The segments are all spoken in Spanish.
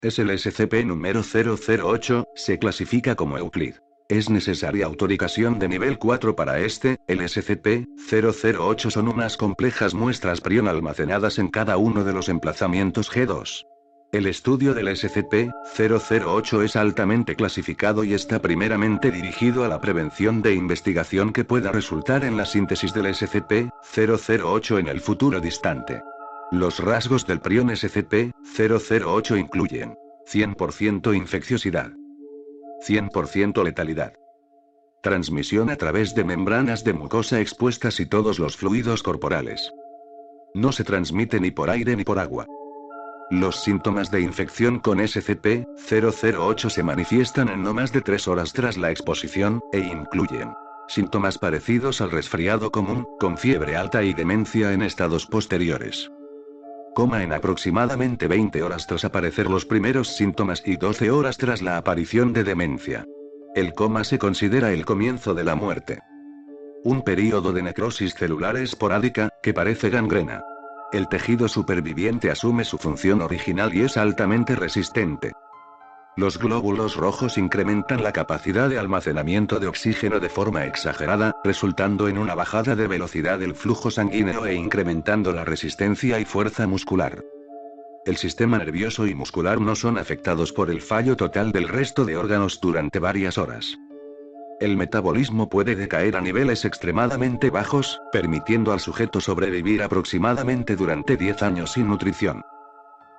Es el SCP número 008, se clasifica como Euclid. Es necesaria autorización de nivel 4 para el SCP-008 son unas complejas muestras prion almacenadas en cada uno de los emplazamientos G2. El estudio del SCP-008 es altamente clasificado y está primeramente dirigido a la prevención de investigación que pueda resultar en la síntesis del SCP-008 en el futuro distante. Los rasgos del prion SCP-008 incluyen 100% infecciosidad, 100% letalidad, transmisión a través de membranas de mucosa expuestas y todos los fluidos corporales. No se transmite ni por aire ni por agua. Los síntomas de infección con SCP-008 se manifiestan en no más de 3 horas tras la exposición, e incluyen síntomas parecidos al resfriado común, con fiebre alta y demencia en estados posteriores. Coma en aproximadamente 20 horas tras aparecer los primeros síntomas y 12 horas tras la aparición de demencia. El coma se considera el comienzo de la muerte. Un período de necrosis celular esporádica, que parece gangrena. El tejido superviviente asume su función original y es altamente resistente. Los glóbulos rojos incrementan la capacidad de almacenamiento de oxígeno de forma exagerada, resultando en una bajada de velocidad del flujo sanguíneo e incrementando la resistencia y fuerza muscular. El sistema nervioso y muscular no son afectados por el fallo total del resto de órganos durante varias horas. El metabolismo puede decaer a niveles extremadamente bajos, permitiendo al sujeto sobrevivir aproximadamente durante 10 años sin nutrición.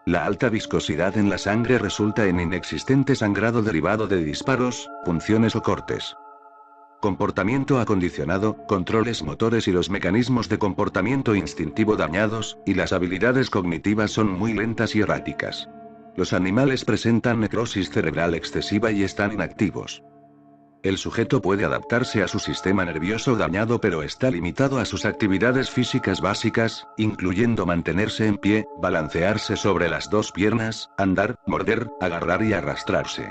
La alta viscosidad en la sangre resulta en inexistente sangrado derivado de disparos, punciones o cortes. Comportamiento acondicionado, controles motores y los mecanismos de comportamiento instintivo dañados, y las habilidades cognitivas son muy lentas y erráticas. Los animales presentan necrosis cerebral excesiva y están inactivos. El sujeto puede adaptarse a su sistema nervioso dañado pero está limitado a sus actividades físicas básicas, incluyendo mantenerse en pie, balancearse sobre las dos piernas, andar, morder, agarrar y arrastrarse.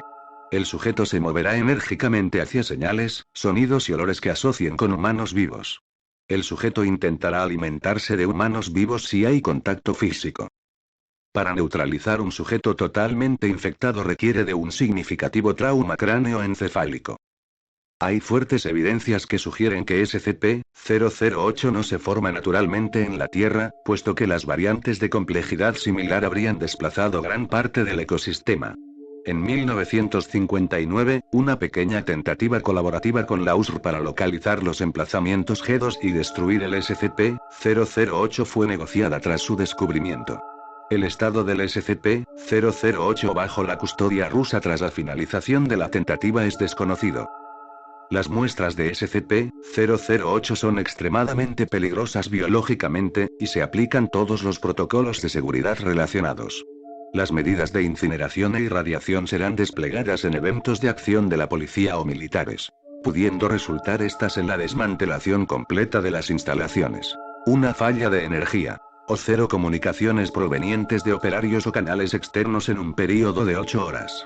El sujeto se moverá enérgicamente hacia señales, sonidos y olores que asocien con humanos vivos. El sujeto intentará alimentarse de humanos vivos si hay contacto físico. Para neutralizar un sujeto totalmente infectado requiere de un significativo trauma cráneoencefálico. Hay fuertes evidencias que sugieren que SCP-008 no se forma naturalmente en la Tierra, puesto que las variantes de complejidad similar habrían desplazado gran parte del ecosistema. En 1959, una pequeña tentativa colaborativa con la USR para localizar los emplazamientos G2 y destruir el SCP-008 fue negociada tras su descubrimiento. El estado del SCP-008 bajo la custodia rusa tras la finalización de la tentativa es desconocido. Las muestras de SCP-008 son extremadamente peligrosas biológicamente, y se aplican todos los protocolos de seguridad relacionados. Las medidas de incineración e irradiación serán desplegadas en eventos de acción de la policía o militares, pudiendo resultar estas en la desmantelación completa de las instalaciones, una falla de energía, o cero comunicaciones provenientes de operarios o canales externos en un período de 8 horas.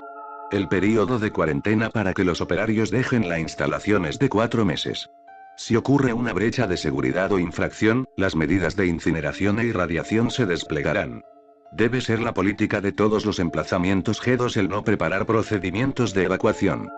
El período de cuarentena para que los operarios dejen la instalación es de 4 meses. Si ocurre una brecha de seguridad o infracción, las medidas de incineración e irradiación se desplegarán. Debe ser la política de todos los emplazamientos G2 el no preparar procedimientos de evacuación.